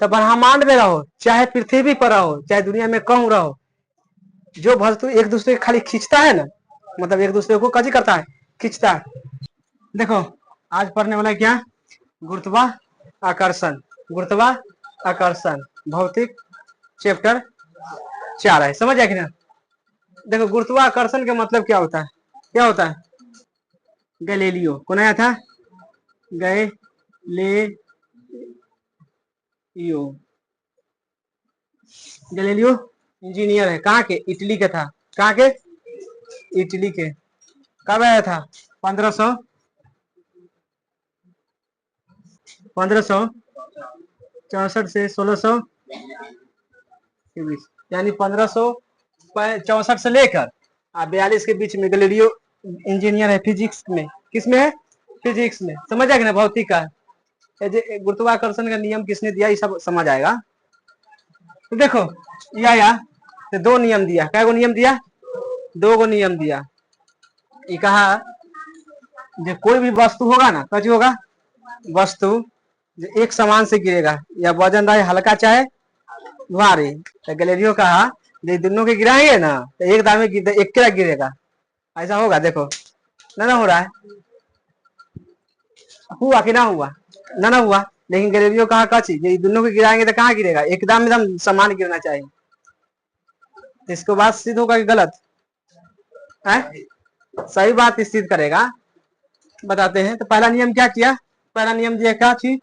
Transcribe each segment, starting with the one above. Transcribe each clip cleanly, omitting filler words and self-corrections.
तो ब्रह्मांड में रहो, चाहे पृथ्वी पर रहो, चाहे दुनिया में कहूं रहो, जो वस्तु एक दूसरे खाली खींचता है ना, मतलब एक दूसरे को कजी करता है, खींचता है। देखो आज पढ़ने वाला क्या, गुरुत्वा आकर्षण, गुरुत्वा आकर्षण भौतिक चैप्टर 4 है, समझ आए कि ना। देखो गुरुत्वाकर्षण का मतलब क्या होता है, क्या होता है, गैलीलियो कौन आया था, गैलीलियो, गैलीलियो इंजीनियर है, कहाँ के, इटली के था, कहाँ के, इटली के। कब आया था, 1564 से 1600 के बीच, यानी 1564 से लेकर 42 के बीच में गैलीलियो इंजीनियर है, फिजिक्स में, किसमें है, फिजिक्स में, समझ आएगा ना, भौतिक का। गुरुत्वाकर्षण का नियम किसने दिया, ये सब समझ आएगा। तो देखो या तो दो नियम दिया, क्या नियम दिया, दो गो नियम दिया। ये कहा जो कोई भी वस्तु होगा ना, कैसी होगा, वस्तु जो एक समान से गिरेगा, या वजन रहे हल्का चाहे भारी, तो गैलीलियो कहा जो दोनों के गिराएंगे ना तो एक दाम में एक के गिरेगा, ऐसा होगा। देखो ना हो रहा है, हुआ कि ना हुआ, ना हुआ, लेकिन गैलीलियो कहा का चीज ये दोनों को गिराएंगे तो कहाँ गिरेगा, एकदम समान गिरना चाहिए। तो इसको बात सिद्ध होगा कि गलत है, सही बात सिद्ध करेगा, बताते हैं। तो पहला नियम क्या किया, पहला नियम दिया क्या चीज,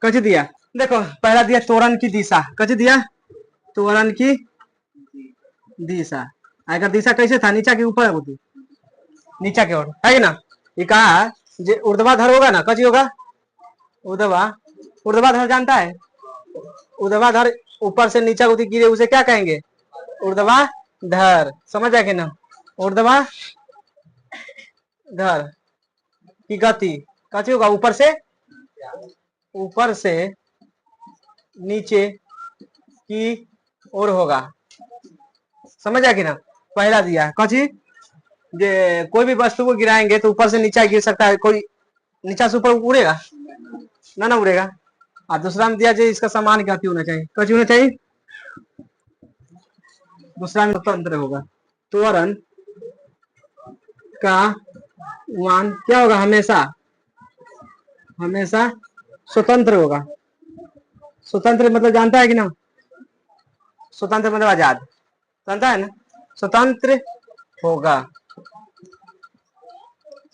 कच दिया, देखो पहला दिया त्वरण की दिशा, कच दिया त्वरण की दिशा, अगर दिशा कैसे था, नीचा के ऊपर होती, नीचा की ओर है ना। ये कहा जो ऊर्ध्वाधर होगा ना, कच होगा ऊर्ध्वाधर, जानता है, ऊर्ध्वाधर ऊपर से नीचा होती गिरे, उसे क्या कहेंगे, ऊर्ध्वाधर, समझ आए कि ना। ऊर्ध्वाधर की गति कैसी होगा, ऊपर से नीचे की ओर होगा, समझ आए कि ना। पहला दिया कची, कोई भी वस्तु को गिराएंगे तो ऊपर से नीचा गिर सकता है, कोई नीचा से ऊपर उड़ेगा ना उड़ेगा। और दूसरा में दिया जो इसका समान गति होना चाहिए, कची होना चाहिए, दूसरा में स्वतंत्र होगा, त्वरण का मान क्या होगा, हमेशा हमेशा स्वतंत्र होगा। स्वतंत्र मतलब जानता है कि ना, स्वतंत्र मतलब आजाद, जानता है ना, स्वतंत्र होगा,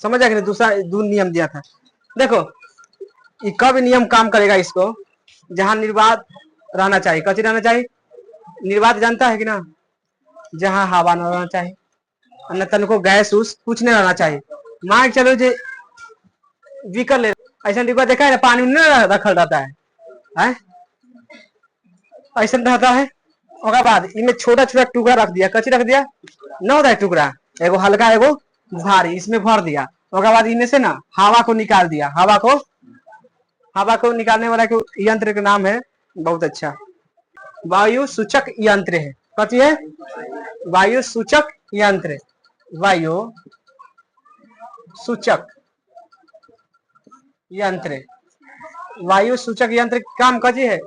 समझ आए कि दूसरा दो नियम दिया था। देखो ये कब नियम काम करेगा, इसको जहां निर्वात रहना चाहिए, कच्ची रहना चाहिए, निर्वात जानता है कि ना, जहां हवा न रहना चाहिए, अन्य तन को गैस उस कुछ नहीं रहना चाहिए। मान चलो जो विकल ले, ऐसा डिब्बा देखा है ना, पानी में रखल रहता है? ऐसा रहता है, उसके बाद इनमें छोटा छोटा टुकड़ा रख दिया, कच्ची रख दिया, न होता है टुकड़ा, एगो हल्का एगो भारी, इसमें भर दिया, उसके बाद इनमें से ना हवा को निकाल दिया, हवा को निकालने वाला यंत्र का नाम है, बहुत अच्छा, वायु सूचक यंत्र है, कथी है, वायु सूचक यंत्र, वायु सूचक यंत्र, वायु सूचक यंत्र काम कथी है,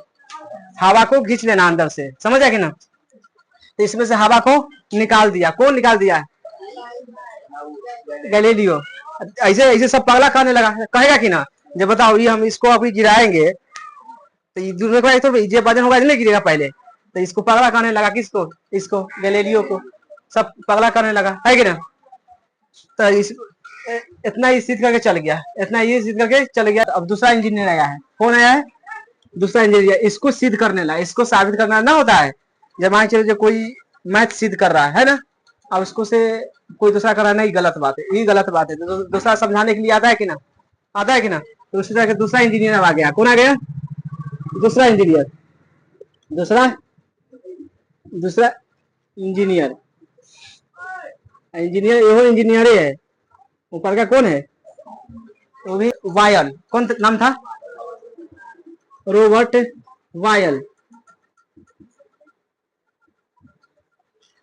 हवा को खींच लेना अंदर से, समझ आए कि ना। तो इसमें से हवा को निकाल दिया, कौन निकाल दिया, गैलीलियो। ऐसे ऐसे सब पगला कहने लगा, कहेगा कि ना, जब बताओ ये हम इसको अभी गिराएंगे तो ये दूसरे को तो ये वजन होगा नहीं गिरेगा पहले, तो इसको पगला कहने लगा, किसको, इसको गैलीलियो को, सब पगला करने लगा, है कि ना। तो इतना ही सिद्ध करके चल गया, इतना ही सिद्ध करके चल गया। अब दूसरा इंजीनियर आया है, कौन आया है, दूसरा इंजीनियर, इसको सिद्ध करने लगा, इसको साबित करना ना होता है, जब मान चलो जो कोई मैथ सिद्ध कर रहा है ना, अब उसको से कोई दूसरा कर रहा है, नहीं गलत बात है, ये गलत बात है, तो दूसरा समझाने के लिए आता है कि ना, आता है कि ना। तो उसी तरह के दूसरा इंजीनियर आ गया, कौन आ गया, दूसरा इंजीनियर, दूसरा दूसरा इंजीनियर, इंजीनियर यो इंजीनियर है, ऊपर का कौन है, वो भी वायल, कौन नाम था, रॉबर्ट वायल।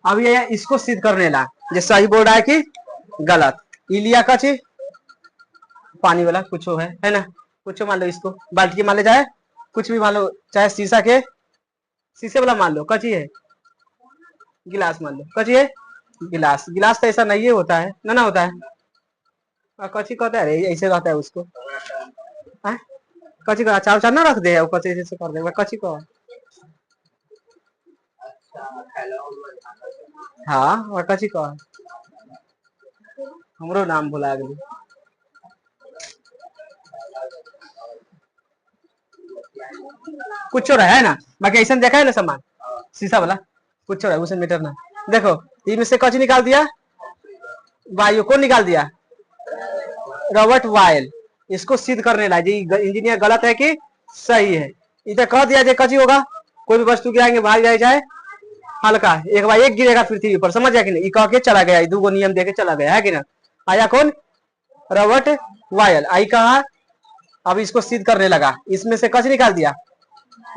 अब ये इसको सिद्ध करने ला, जो सही बोल रहा है कि गलत, इलिया का चीज पानी वाला कुछ है ना, कुछ मान लो, इसको बाल्टी मान ले जाए कुछ भी मान लो, चाहे शीशा के, शीशे वाला मान लो, कची है, गिलास मान लो, कची है, गिलास, गिलास तो ऐसा नहीं होता है ना, ना होता है, कची कहता है, ऐसे रहता है उसको, हाँ? कची का अचार उचार ना रख दे, कची ऐसे कर दे, कची को, हाँ, और कची को हमरो नाम भुला गई। कुछ रहा है ना, बाकी ऐसा देखा है ना सामान, शीशा वाला कुछ रहा है, उसे मीटर ना। देखो इसमें से कची निकाल दिया, वायु को निकाल दिया, रॉबर्ट वायल, इसको सिद्ध करने लगा जी इंजीनियर गलत है कि सही है। इधर कह दिया कची होगा, कोई भी वस्तु गिराएंगे भाग जाए, चाहे हल्का, एक बार एक गिरेगा पृथ्वी पर, समझ गया कि नहीं, कह के चला गया, दो गो नियम देके चला गया है कि ना। आया कौन, रॉबर्ट वायल, आई कहा, अब इसको सिद्ध करने लगा, इसमें से कच निकाल दिया,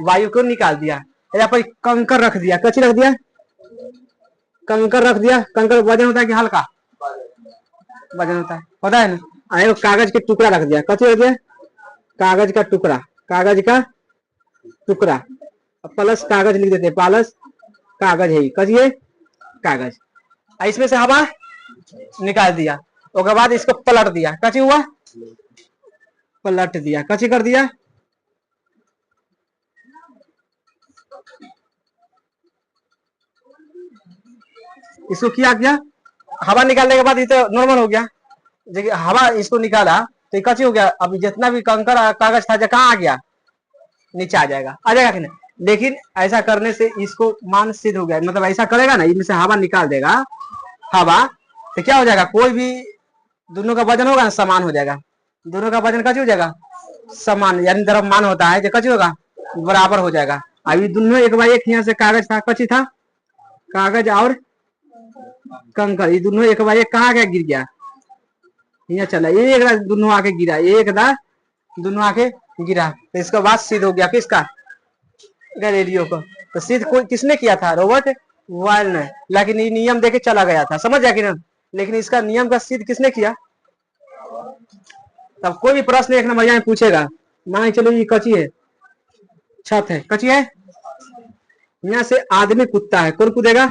वायु को निकाल दिया, यहाँ पर कंकर रख दिया, कच रख दिया, कंकर रख दिया, कंकर वजन होता है कि हल्का, वजन होता है, पता है ना। आयो कागज के टुकड़ा रख दिया, कच रख दिया, कागज का टुकड़ा, कागज का टुकड़ा, प्लस कागज लिख देते, प्लस कागज है, कचिए कागज, इसमें से हवा निकाल दिया, उसके बाद इसको पलट दिया, कची हुआ, पलट दिया, कची कर दिया, इसको किया गया, हवा निकालने के बाद ये तो नॉर्मल हो गया, देखिए हवा इसको निकाला तो कची हो गया, अब जितना भी कंकर कागज था कहाँ आ गया, नीचे आ जाएगा, आ जाएगा कि नहीं। लेकिन ऐसा करने से इसको मान सिद्ध हो गया, मतलब ऐसा करेगा ना, इनमें से हवा निकाल देगा, हवा तो क्या हो जाएगा, कोई भी दोनों का वजन होगा ना, समान हो जाएगा, दोनों का वजन कची हो जाएगा, समान, यानी द्रव्यमान होता है जो कची होगा, बराबर हो जाएगा। अभी दोनों एक बार एक यहाँ से कागज था, कची था, कागज और कंकर, ये दोनों एक बार एक कहाँ गया, गिर गया, यहाँ चला, एक दोनों आके गिरा, एक दोनों आके गिरा, तो इसका बाद सिद्ध हो गया किसका, गैलीलियो को। तो सिद्ध किसने किया था, रॉबर्ट वायल ने, लेकिन ये नियम देके चला गया था, समझ गया कि ना। लेकिन इसका नियम का सिद्ध किसने किया। तब कोई भी प्रश्न एक नंबर यहाँ पूछेगा, मान चलो ये कच्ची है, छत है, कच्ची है, यहाँ से आदमी कूदता है, कौन कूदेगा,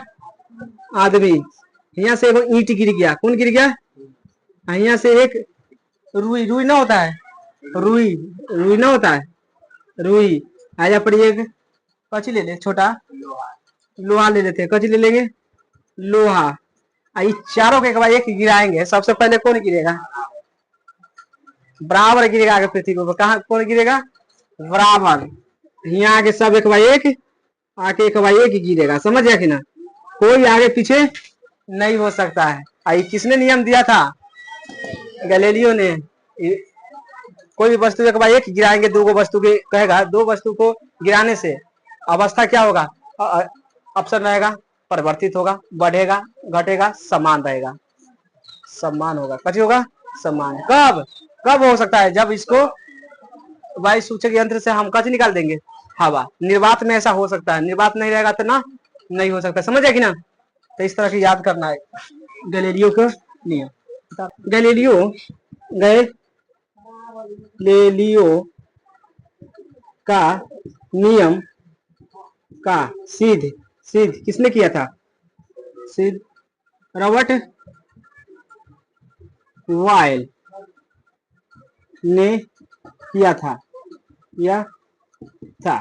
आदमी, यहाँ से एक ईंट गिर गया, कौन गिर गया, यहाँ से एक रुई, रुई ना होता है, रुई, रुई ना होता है, रुई, आया पर एक कची ले ले, छोटा लोहा ले लेते हैं, कची ले लेंगे, लोहा, ये चारों के एक बार एक गिराएंगे, सबसे पहले कौन गिरेगा, बराबर गिरेगा आगे पृथ्वी के ऊपर, कहाँ कौन गिरेगा, बराबर, यहाँ आगे सब एक बार एक आके एक बार एक गिरेगा, समझ गया कि ना, कोई आगे पीछे नहीं हो सकता है। आई किसने नियम दिया था, गैलीलियो ने, कोई भी वस्तु एक बार एक गिराएंगे, दो वस्तु के कहेगा, दो वस्तु को गिराने से अवस्था क्या होगा, ऑप्शन रहेगा, परिवर्तित होगा, बढ़ेगा, घटेगा, समान रहेगा, समान होगा, कची होगा, समान, कब कब हो सकता है, जब इसको वायु सूचक यंत्र से हम कच निकाल देंगे, हवा, निर्वात में ऐसा हो सकता है, निर्वात नहीं रहेगा तो ना, नहीं हो सकता, समझ कि ना। तो इस तरह की याद करना है गैलीलियो का नियम, गैलीलियो का नियम का सिद्ध सिद्ध किसने किया था, सिद्ध रॉबर्ट वायल ने किया था, या था।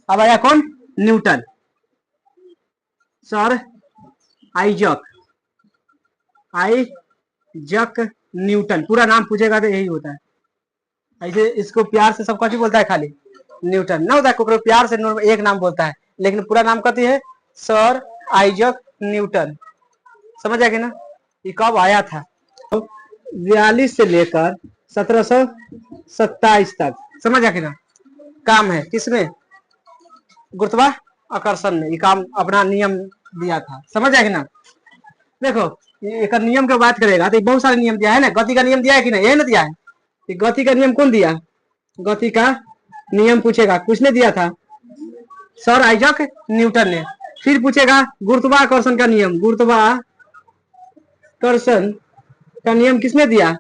अब आया कौन, न्यूटन, सर आइजक न्यूटन, पूरा नाम पूछेगा तो यही होता है, ऐसे इसको प्यार से सब कुछ बोलता है, खाली न्यूटन ना होता है, प्यार से एक नाम बोलता है, लेकिन पूरा नाम कहती है सर आइजक न्यूटन, समझ आएगा ना। ये कब आया था, 42 से लेकर 1727 तक, समझ आएगा ना। काम है किसमें, गुरुत्वाकर्षण में, ये काम अपना नियम दिया था, समझ आएगा ना। देखो एक नियम की बात करेगा तो बहुत सारे नियम दिया है ना, गति का नियम दिया है कि नहीं, यही ना दिया है, गति का नियम कौन दिया, गति का नियम पूछेगा, किसने दिया था, सर आइजक न्यूटन ने। फिर पूछेगा गुरुत्वाकर्षण का नियम, गुरुत्वाकर्षण का नियम किसने दिया,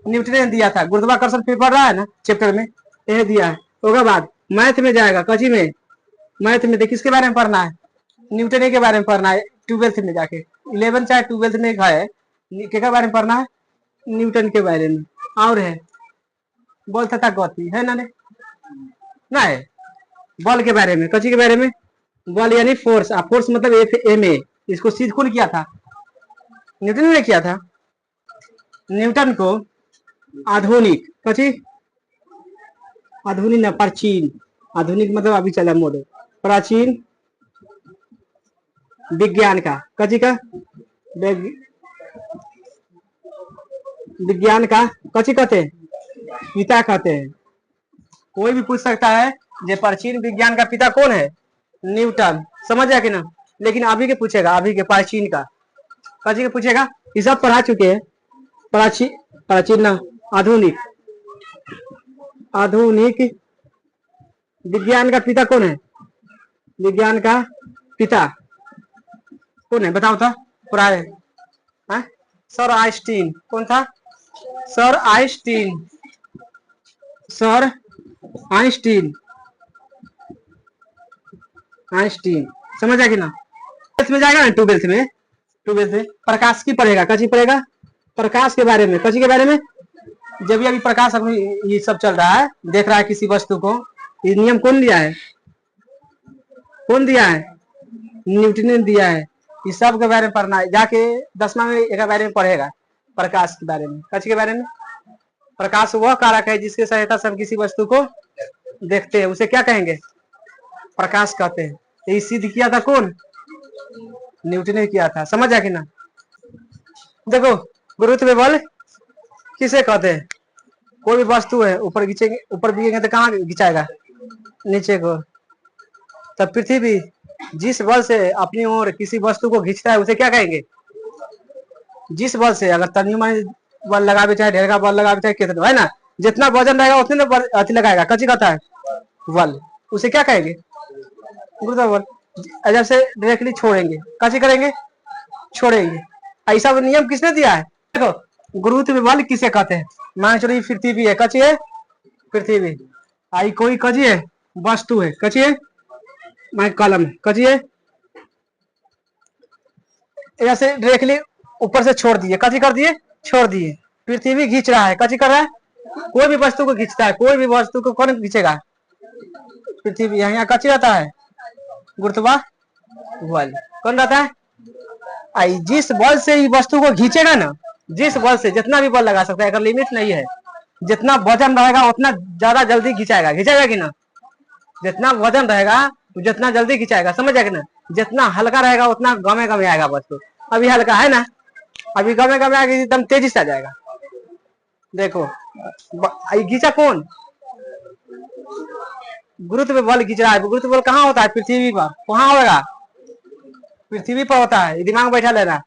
न्यूटन ने दिया था। गुरुत्वाकर्षण फिर पढ़ रहा है ना चैप्टर में, यह दिया है। होगा बाद मैथ में जाएगा, कची में, मैथ में देख किसके बारे में पढ़ना है, न्यूटन के बारे में पढ़ना है। 12th में जाके 11 चाहे 12th में है, के बारे में पढ़ना है, न्यूटन के बारे में। और है बॉल तथा गति है ना है बॉल के बारे में, कची के बारे में, बॉल यानी फोर्स, फोर्स मतलब FMA। इसको सिद्ध कौन किया था, न्यूटन ने किया था। न्यूटन को आधुनिक, कची आधुनिक ना प्राचीन, आधुनिक मतलब अभी चला मॉडल, प्राचीन विज्ञान का, कची का विज्ञान का कची कहते हैं, पिता कहते हैं। कोई भी पूछ सकता है जे प्राचीन विज्ञान का पिता कौन है, न्यूटन, समझ जाए कि ना। लेकिन अभी के पूछेगा, अभी के प्राचीन का, कची के पूछेगा, ये सब पढ़ा चुके हैं। प्राचीन, प्राचीन ना आधुनिक, आधुनिक विज्ञान का पिता कौन है, विज्ञान का पिता कौन है बताओ तो, प्राय सर आइंस्टीन। कौन था, sir Einstein, sir Einstein, Einstein, समझ आया कि ना। 12th में जाएगा ना, 12th में, 12th में प्रकाश की पढ़ेगा, कची पढ़ेगा, प्रकाश के बारे में, कची के बारे में। जब भी अभी प्रकाश अभी ये सब चल रहा है, देख रहा है किसी वस्तु को, ये नियम कौन दिया है, कौन दिया है, न्यूटन ने दिया है। इस सब के बारे में पढ़ना है, जाके 10वां में एक बारे में पढ़ेगा, प्रकाश के बारे में, कची के बारे में। प्रकाश वह कारक है जिसके सहायता से हम किसी वस्तु को देखते हैं, उसे क्या कहेंगे, प्रकाश कहते हैं। ये सिद्ध किया था कौन, न्यूटन ने किया था, समझ आ कि ना। देखो गुरुत्व बल किसे कहते हैं, कोई भी वस्तु है ऊपर खींचेंगे, ऊपर बिगेंगे तो कहाँ खिंचाएगा, नीचे को। तब पृथ्वी जिस बल से अपनी ओर किसी वस्तु को खींचता है उसे क्या कहेंगे, जिस बल से, अगर तनी बल लगावे चाहे ढेर का बल लगावे चाहे कितना, है ना, जितना वजन रहेगा उतने बल अति लगाएगा, कची कहता है बल, उसे क्या कहेंगे, गुरुत्व बल। जब से डायरेक्टली छोड़ेंगे, कची करेंगे, छोड़ेंगे। ऐसा नियम किसने दिया है, देखो गुरुत्व बल किसे कहते हैं। मान चलो पृथ्वी है, कची है पृथ्वी, आई कोई कची है वस्तु है, कची है मैं कलम है, कची है, ऐसे डायरेक्टली ऊपर से छोड़ दिए, कची कर दिए, छोड़ दिए। पृथ्वी खींच रहा है, कची कर रहा है, कोई भी वस्तु को खींचता है, कोई भी वस्तु को कौन खींचेगा, पृथ्वी। यहाँ कची रहता है, गुरुत्वा बल कौन रहता है, आई जिस बल से ये वस्तु को खींचेगा ना, जिस बल से, जितना भी बल लगा सकता है, अगर लिमिट नहीं है, जितना वजन रहेगा उतना ज्यादा जल्दी खिंचाएगा, खिंचाएगा कि ना, जितना वजन रहेगा जितना जल्दी खिंचाएगा, समझ आएगा ना। जितना हल्का रहेगा उतना गमे गमे आएगा वस्तु, अभी हल्का है ना, अभी गमे गमे आएगा, एकदम तेजी से आ जाएगा। देखो खींचा कौन, गुरुत्व बल खींच रहा है। गुरुत्व बल कहाँ होता है, पृथ्वी पर, कहाँ होगा, पृथ्वी पर होता है, दिमाग में बैठा लेना।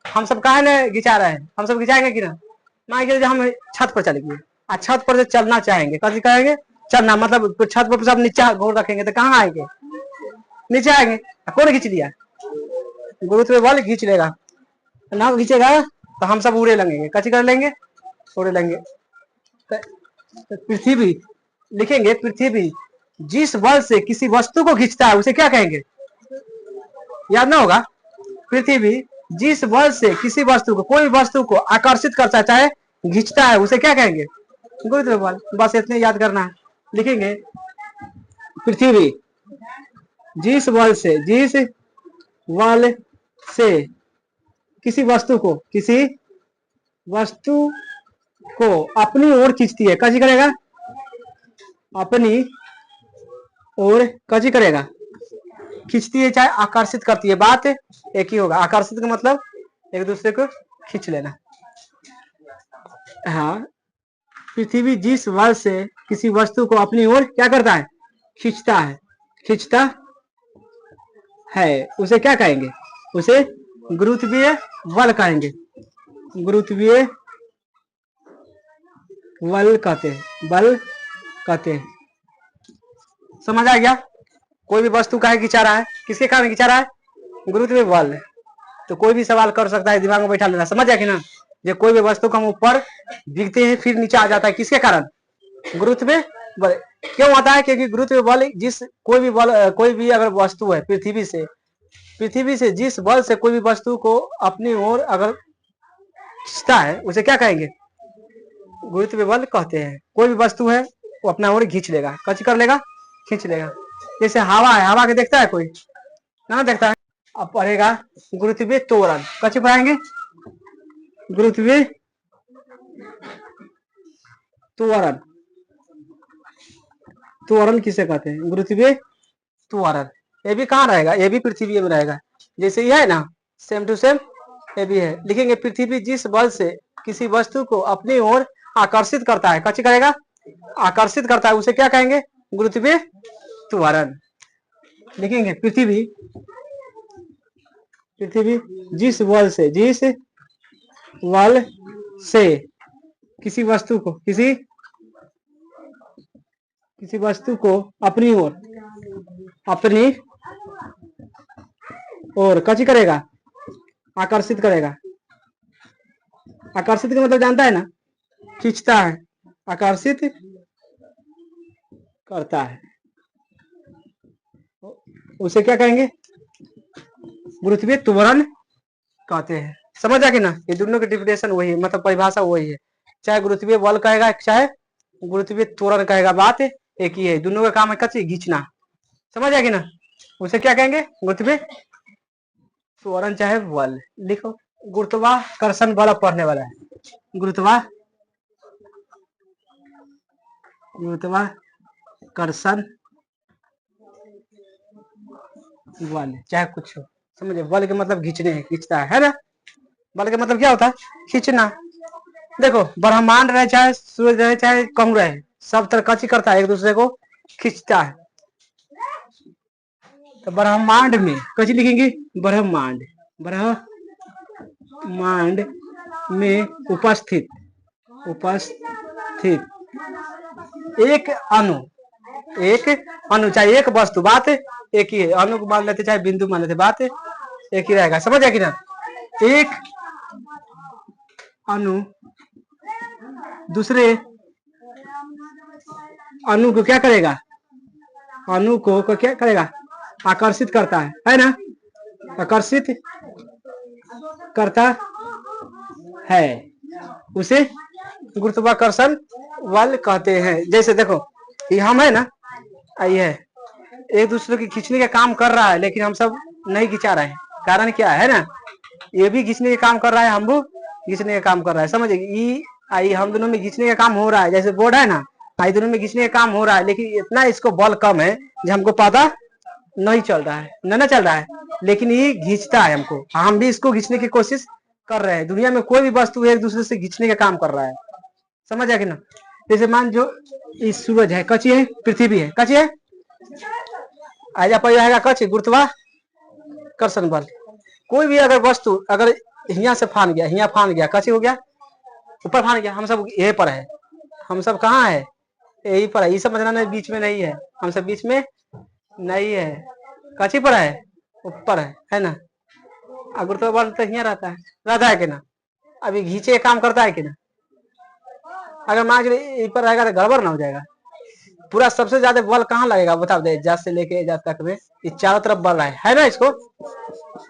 हम सब कहा ना खिंचा रहे हैं, हम सब खिंचाएंगे कि ना। मान के हम छत पर चले गए, छत पर से चलना चाहेंगे, कैसे कहेंगे, चलना मतलब छत पर सब नीचे घोर रखेंगे तो कहाँ आएंगे, नीचे आएंगे। कौन खींच लिया, गुरुत्व बल खींच लेगा, ना खींचेगा तो हम सब उड़े लगेंगे, कैसे कर लेंगे, उड़े लेंगे। पृथ्वी लिखेंगे, पृथ्वी जिस बल से किसी वस्तु को खींचता है उसे क्या कहेंगे, याद ना होगा। पृथ्वी जिस बल से किसी वस्तु को, कोई वस्तु को आकर्षित करता है चाहे खींचता है उसे क्या कहेंगे, गुरुत्व बल। बस इतने याद करना है। लिखेंगे पृथ्वी जिस बल से, जिस बल से किसी वस्तु को, किसी वस्तु को अपनी ओर खींचती है, कैसी करेगा, अपनी ओर कैसी करेगा, खींचती है चाहे आकर्षित करती है, बात एक ही होगा। आकर्षित का मतलब एक दूसरे को खींच लेना। हाँ, पृथ्वी जिस बल से किसी वस्तु को अपनी ओर क्या करता है, खींचता है, खींचता है, उसे क्या कहेंगे, उसे गुरुत्वीय बल कहेंगे, गुरुत्वीय बल कहते हैं, बल कहते हैं। समझ आ गया। कोई भी वस्तु काहे खिंचा रहा है, किसके कारण खिंचा रहा है, गुरुत्वीय बल। तो कोई भी सवाल कर सकता है, दिमाग में बैठा लेना, समझ आ कि ना। जो कोई भी वस्तु को हम ऊपर दिखते हैं फिर नीचे आ जाता है, किसके कारण, गुरुत्वीय बल क्यों आता है? क्योंकि गुरुत्व बल जिस कोई भी अगर वस्तु है पृथ्वी से जिस बल से कोई भी वस्तु को अपनी ओर अगर खींचता है उसे क्या कहेंगे? गुरुत्व बल कहते हैं। कोई भी वस्तु है वो अपना ओर खींच लेगा, कच कर लेगा, खींच लेगा। जैसे हवा है, हवा के देखता है कोई? ना देखता है। अब पढ़ेगा गुरुत्वीय त्वरण, कच पढ़ाएंगे गुरुत्वीय त्वरण। त्वरण किसे कहते हैं? गुरुत्वीय त्वरण। ये भी कहाँ रहेगा? ये भी पृथ्वी में रहेगा। जैसे ये है ना, सेम टू सेम ये भी है। लिखेंगे पृथ्वी जिस बल से किसी वस्तु को अपनी ओर आकर्षित करता है, कच करेगा, आकर्षित करता है, उसे क्या कहेंगे? गुरुत्वीय त्वरण। लिखेंगे पृथ्वी जिस बल से किसी वस्तु को अपनी ओर कची करेगा? आकर्षित करेगा। आकर्षित का मतलब जानता है ना? खींचता है, आकर्षित करता है, उसे क्या कहेंगे? गुरुत्वीय त्वरण कहते हैं। समझ आ कि ना? ये दोनों की डिफिनेशन वही है, मतलब परिभाषा वही है। चाहे गुरुत्वीय बल कहेगा, चाहे गुरुत्वीय त्वरण कहेगा, बात एक ही है। दोनों का काम है कची खींचना। समझ आ कि ना? उसे क्या कहेंगे? गुरुत्वीय त्वरण चाहे बल। लिखो गुरुत्वाकर्षण बल पढ़ने वाला है। गुरुत्वाकर्षण बल चाहे कुछ हो, समझे? बल के मतलब खींचने है, खींचता है ना? बल के मतलब क्या होता है? खींचना। देखो ब्रह्मांड रहे चाहे सूरज रहे चाहे कहूं रहे, सब तरह कची करता है, एक दूसरे को खींचता है। तो ब्रह्मांड में कची लिखेंगे? ब्रह्मांड में उपस्थित एक अणु चाहे एक वस्तु, बात एक ही है। अणु को मान लेते चाहे बिंदु मान लेते, बात एक ही रहेगा। समझ आए कि ना? एक अणु दूसरे अणु को क्या करेगा? अणु को क्या करेगा? आकर्षित करता है ना? आकर्षित करता है, उसे गुरुत्वाकर्षण बल कहते हैं। जैसे देखो ये हम है ना, ये है, एक दूसरे की खींचने का काम कर रहा है, लेकिन हम सब नहीं खिंचा रहे हैं। कारण क्या है ना? ये भी खींचने का काम कर रहा है, हम भी खींचने का काम कर रहा है। समझे? ई आई हम दोनों में खींचने का काम हो रहा है। जैसे बोर्ड है ना, आई दोनों में खींचने का काम हो रहा है, लेकिन इतना इसको बल कम है जो हमको पता नहीं चल रहा है, ना चल रहा है, लेकिन ये खींचता है हमको। हम भी इसको खींचने की कोशिश कर रहे हैं। दुनिया में कोई भी वस्तु एक दूसरे से खींचने का काम कर रहा है। समझ आ कि ना? जैसे मान जो इस सूरज है, कची है, पृथ्वी है, कची है, आजा पर कची गुरुत्वाकर्षण बल। कोई भी अगर वस्तु अगर यहाँ से फान गया, कची हो गया, ऊपर फान गया। हम सब यही पर है, हम सब कहाँ है? यही पर है। ये समझना नहीं, बीच में नहीं है, हम सब बीच में नहीं है। कची पर है? ऊपर है ना? गुरुत्वाकर्षण तो यहाँ रहता है कि ना? अभी घींचे काम करता है कि ना? अगर मान के पर रहेगा तो गड़बड़ ना हो जाएगा। पूरा सबसे ज्यादा बल कहाँ लगेगा बता दे? जा से लेके जा तक में चारों तरफ बल है ना? इसको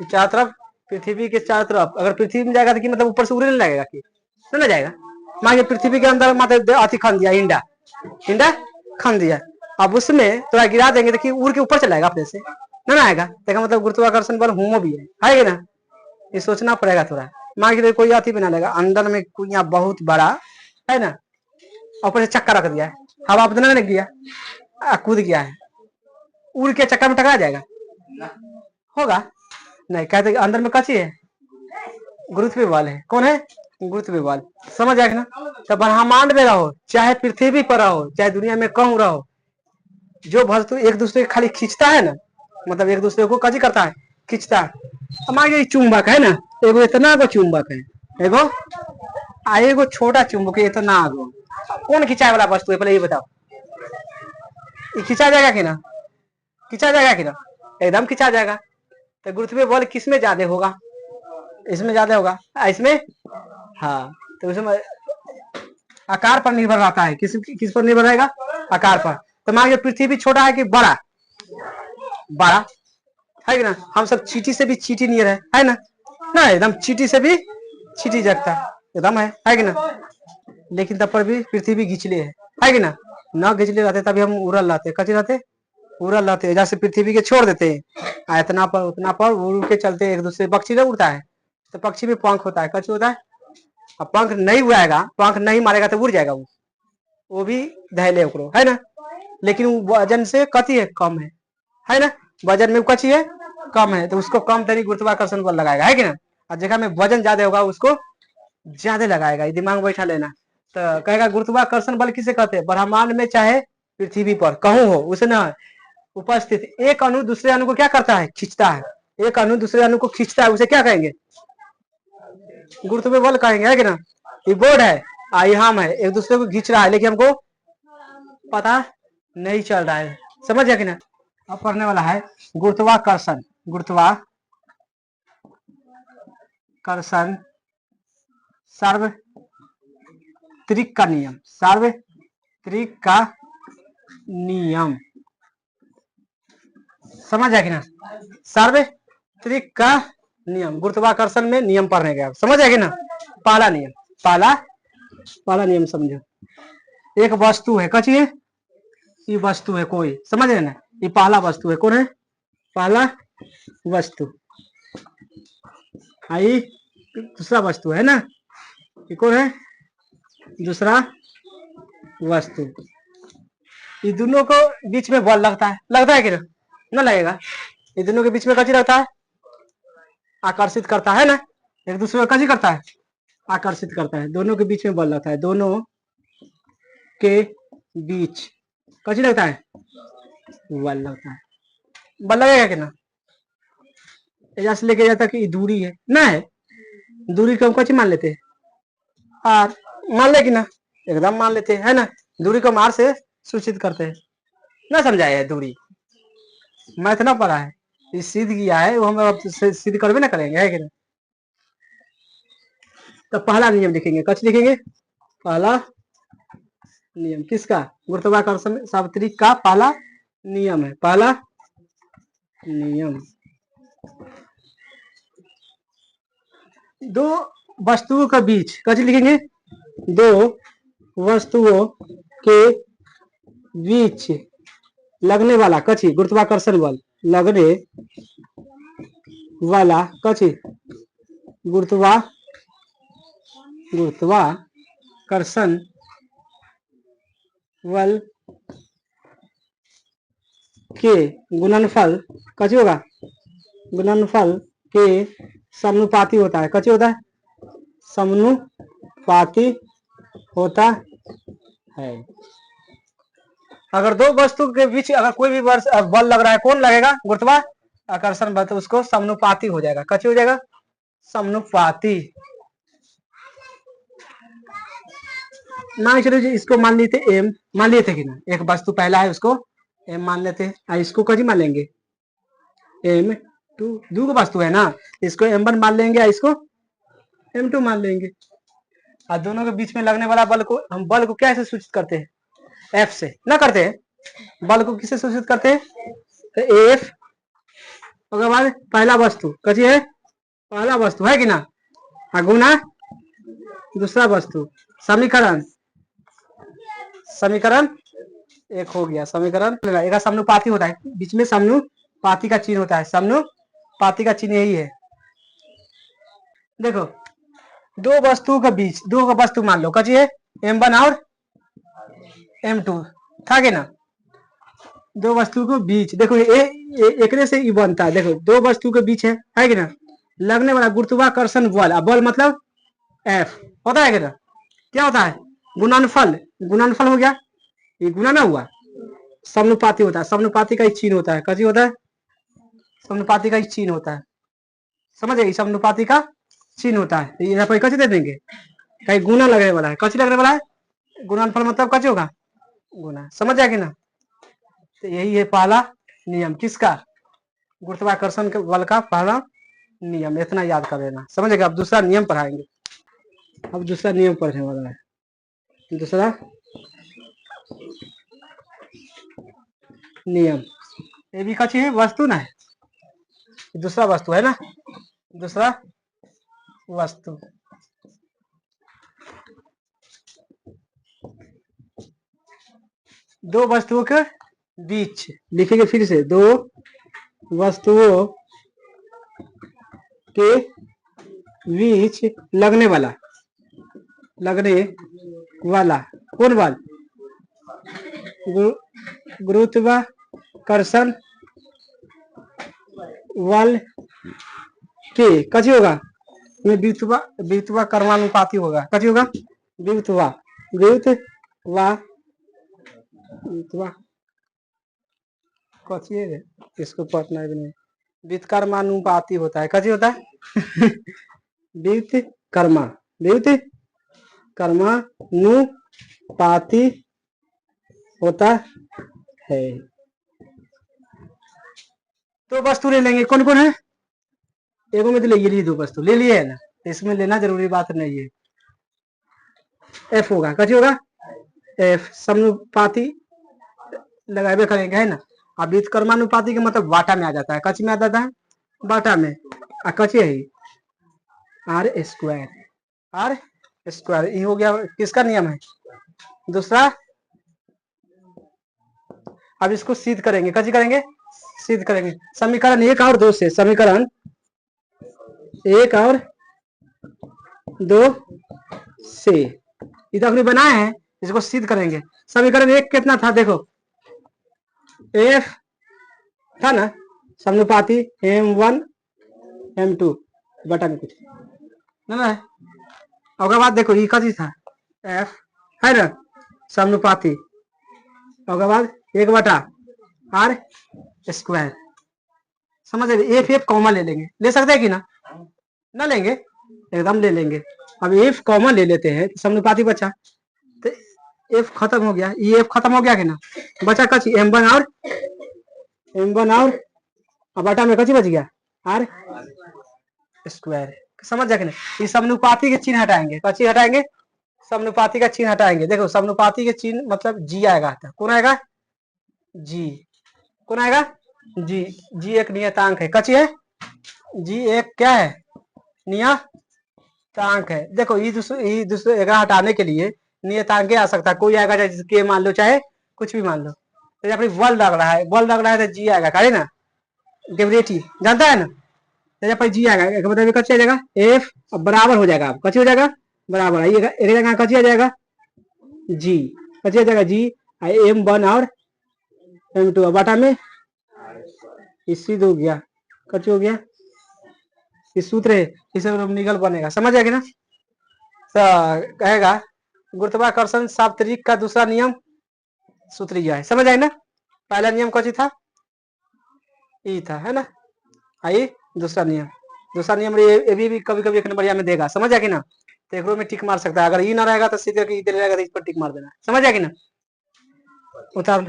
चारों तरफ, पृथ्वी के चारों तरफ। अगर पृथ्वी में जाएगा तो कि मतलब ऊपर से उड़ने लगेगा कि ना जाएगा? मान के पृथ्वी के अंदर मतलब अति खन दिया, इंडा खन दिया, अब उसमें थोड़ा गिरा देंगे तो कि उड़ के ऊपर चलाएगा अपने से, ना आएगा? देखा मतलब गुरुत्वाकर्षण बल हुआ भी है कि ना? ये सोचना पड़ेगा थोड़ा। मान के कोई अति बना लेगा, अंदर में कुइया बहुत बड़ा है ना, ऊपर से चक्का रख दिया है, हवा बदलने लग गया, कूद गया है, उड़ के चक्कर में टकरा जाएगा? होगा नहीं। कहते अंदर में कची है? गुरुत्वीय बल है। कौन है? गुरुत्वीय बल। समझ आए ना? तो ब्रह्मांड में रहो चाहे पृथ्वी पर रहो चाहे दुनिया में कहूं रहो, जो वस्तु एक दूसरे को खाली खींचता है ना, मतलब एक दूसरे को कची करता है, खींचता है। हमारे चुंबक है ना, एगो इतना गो चुंबक है, एगो छोटा चुंबक है इतना गो। कौन खिंचाए वाला वस्तु है? पहले ये बताओ, ये खिंचा जाएगा कि ना? खिंचा जाएगा कि ना? एकदम खिंचा जाएगा। तो गुरुत्वीय बल किसमें ज्यादा होगा? इसमें ज्यादा होगा, इसमें। हाँ, तो उसमें आकार पर निर्भर रहता है। किस पर निर्भर रहेगा? आकार पर। तो मान लीजिए पृथ्वी छोटा है कि बड़ा, बड़ा है कि ना। हम सब चींटी से भी चींटी नियर है ना, ना एकदम चींटी से भी चींटी जगता एकदम है कि ना। लेकिन तब पर भी पृथ्वी घिचले है कि ना। न घिचले रहते तभी हम उड़ल रहते, कच्चे रहते, उड़ल रहते। जैसे पृथ्वी के छोड़ देते हैं इतना पर उतना पर उड़ के चलते एक दूसरे। पक्षी जब उड़ता है तो पक्षी में पंख होता है, कच्चे होता है। अब पंख नहीं उड़ाएगा, पंख नहीं मारेगा तो उड़ जाएगा वो भी दहले ओकरो है ना। लेकिन वो वजन से कति है, कम है ना। वजन में कची है, कम है, तो उसको कम तरी गुरुत्वाकर्षण बल लगाएगा है कि ना। और जगह में वजन ज्यादा होगा उसको ज्यादा लगाएगा, दिमाग में बैठा लेना। तो कहेगा गुरुत्वाकर्षण बल किसे कहते हैं, ब्रह्मांड में चाहे पृथ्वी पर कहूं हो उसे ना उपस्थित एक अणु दूसरे अणु को क्या करता है, खींचता है। एक अणु दूसरे अणु को खींचता है, उसे क्या कहेंगे, गुरुत्व बल कहेंगे है कि ना। ये बोर्ड है, आई हम है, एक दूसरे को खींच रहा है लेकिन हमको पता नहीं चल रहा है, समझ गया कि ना। अब पढ़ने वाला है गुरुत्वाकर्षण। गुरुत्वाकर्षण सार्वत्रिक का नियम, सार्वत्रिक का नियम, समझ आया कि ना। सार्वत्रिक का नियम, गुरुत्वाकर्षण में नियम पढ़ने गया, समझ आया कि ना। पहला नियम, पहला नियम समझो। एक वस्तु है, कची है, ये वस्तु है कोई, समझ रहे ना। ये पहला वस्तु है, कौन है, पहला वस्तु। आई दूसरा वस्तु है ना, ये कौन है, दूसरा वस्तु। ये दोनों को बीच में बल लगता है कि ना लगेगा। ये दोनों के बीच में कची रहता है, आकर्षित करता है ना, एक दूसरे को कची करता है, आकर्षित करता है। दोनों के बीच में बल लगता है, दोनों के बीच कची लगता है, बल लगता है। बल लगेगा कि ना, ऐसा से लेके जाता कि दूरी है ना, है दूरी को हम कची मान लेते हैं, आर मान ले कि ना, एकदम मान लेते हैं है ना। दूरी को मार से सूचित करते हैं ना, समझाया है। दूरी मैथ ना पढ़ा है, ये सिद्ध किया है, वो हम अब सिद्ध करवे ना करेंगे है कि ना। तो पहला नियम लिखेंगे, कच लिखेंगे, पहला नियम किसका, गुरुत्वाकर्षण सार्वत्रिक का पहला नियम है, पहला नियम। दो वस्तुओं के बीच कच लिखेंगे, दो वस्तुओं के बीच लगने वाला कची गुरुत्वाकर्षण बल, लगने वाला कची गुरुत्वाकर्षण बल के गुणनफल कची होगा, गुणनफल के समानुपाती होता है, कची होता है, समानुपाती होता है। अगर दो वस्तु के बीच अगर कोई भी बल लग रहा है, कौन लगेगा, गुरुत्वाकर्षण बल, तो उसको समानुपाती हो जाएगा, कची हो जाएगा, समानुपाती। मान चलो जी, इसको मान लेते एम, मान लिए थे कि ना, एक वस्तु पहला है उसको एम मान लेते हैं, इसको कजी मान लेंगे एम टू, दो वस्तु है ना, इसको m1 मान लेंगे, इसको m2 मान लेंगे। और दोनों के बीच में लगने वाला बल को हम बल को कैसे सूचित करते हैं, F से ना करते हैं, बल को किससे सूचित करते हैं, तो F। उसके बाद पहला वस्तु कची है, पहला वस्तु है कि ना, गुना दूसरा वस्तु, समीकरण एक हो गया, समीकरण एक समानुपाती होता है, बीच में समानुपाती का चिन्ह होता है, समानुपाती का चिन्ह यही है। देखो दो वस्तुओं के बीच, दो वस्तु मान लो कची है, m1 और m2 था कि ना। दो वस्तु के बीच देखो एक से ही बनता है, देखो दो वस्तु के बीच है कि ना, लगने वाला गुरुत्वाकर्षण बल, बल मतलब F होता है कि ना, क्या होता है, गुणनफल हो गया, ये गुना ना हुआ, समानुपाती होता है, समानुपाती का ही चिन्ह होता है, कची होता है, समानुपाती का ही चिन्ह होता है, समझ गए, समानुपाती का चिन्ह होता है। यहाँ पर कची दे देंगे, कहीं गुना लगने वाला है, कची लगने वाला है, गुणनफल मतलब कची होगा, गुना, समझ जाएगी ना। तो यही है पहला नियम किसका, गुरुत्वाकर्षण के बल का पहला नियम, इतना याद कर लेना, समझ गए। अब दूसरा नियम पढ़ाएंगे, अब दूसरा नियम पढ़ने वाला है, दूसरा नियम। ये भी कची है वस्तु ना है, दूसरा वस्तु है ना, दूसरा वस्तु। दो वस्तुओं के बीच लिखेंगे, फिर से दो वस्तुओं के बीच लगने वाला कौन बल? गुरुत्वाकर्षण बल के कची होगा, विद्युत्वा कर्मानुपाती होगा, कची होगा विद्युत्वा कची है, इसको पढ़ना भी नहीं, विद्युत कर्मानुपाती होता है, कची होता है विद्युत कर्मानुपाती होता है। तो वस्तु ले लेंगे, कौन कौन है, एगो में तो ले लिए, दो वस्तु ले लिए है ना, इसमें लेना जरूरी बात नहीं है। एफ होगा, कची होगा एफ, समानुपाती लगाए करेंगे है ना। अब विद्युत कर्मानुपाती के मतलब वाटा में आ जाता है, कची में आ जाता है वाटा में, कची है आर स्क्वायर, ये हो गया किसका नियम है, दूसरा। अब इसको सिद्ध करेंगे, कची करेंगे सिद्ध करेंगे, समीकरण 1 और 2 से, समीकरण 1 और 2 से इधर बनाए हैं, इसको सिद्ध करेंगे। समीकरण 1 कितना था देखो, एफ था ना समानुपाती m1 m2 बटा में कुछ ना है, और बाद देखो ये कची था एफ है ना समानुपाती, और बाद 1 बटा आर स्क्वायर, समझ रहे, एफ कॉमन ले लेंगे, ले सकते हैं कि ना लेंगे, एकदम ले लेंगे। अब एफ कॉमन ले लेते हैं, समानुपाती बचा, तो एफ खत्म हो गया, ये एफ खत्म हो गया कि ना, बचा कची m1 और बटा में कची बच गया आर स्क्वायर, समझ जा कि नहीं। इस समानुपाती के चिन्ह हटाएंगे, कची हटाएंगे समानुपाती का चिन्ह हटाएंगे। देखो समानुपाती के चिन्ह मतलब जी आएगा, कौन आएगा जी, कौन आएगा जी, जी एक नियतांक है, कची है जी एक क्या है नियतांक है। देखो ये दूसरे एगा हटाने के लिए नियतांक आ सकता है, कोई आएगा चाहे के मान लो चाहे कुछ भी मान लो, तो अपनी बल लग रहा है तो जी आएगा, करे ना ग्रेविटी जानता है ना, तो जी आएगा, एक मतलब कच्ची आ जाएगा एफ बराबर हो जाएगा, कच्ची हो जाएगा बराबर, एक जगह कच्ची आ जाएगा जी, कच्ची आ जाएगा जी m1 और m2 बटा में इसी हो गया, कच्ची हो गया, इस सूत्र है, इसे निकल बनेगा, समझ आएगा ना। तो कहेगा गुरुत्वाकर्षण साप्तरिक का दूसरा नियम सूत्र यह है, समझ आए ना। पहला नियम कौन सी था, ई था है ना, आइए दूसरा नियम ये भी कभी कभी एक नंबर में देगा, समझ आएगी ना, तो एक में टिक मार सकता है, अगर ई ना रहेगा तो सीधे रहेगा तो इस पर टिक मार देना, समझ आएगी ना। उतार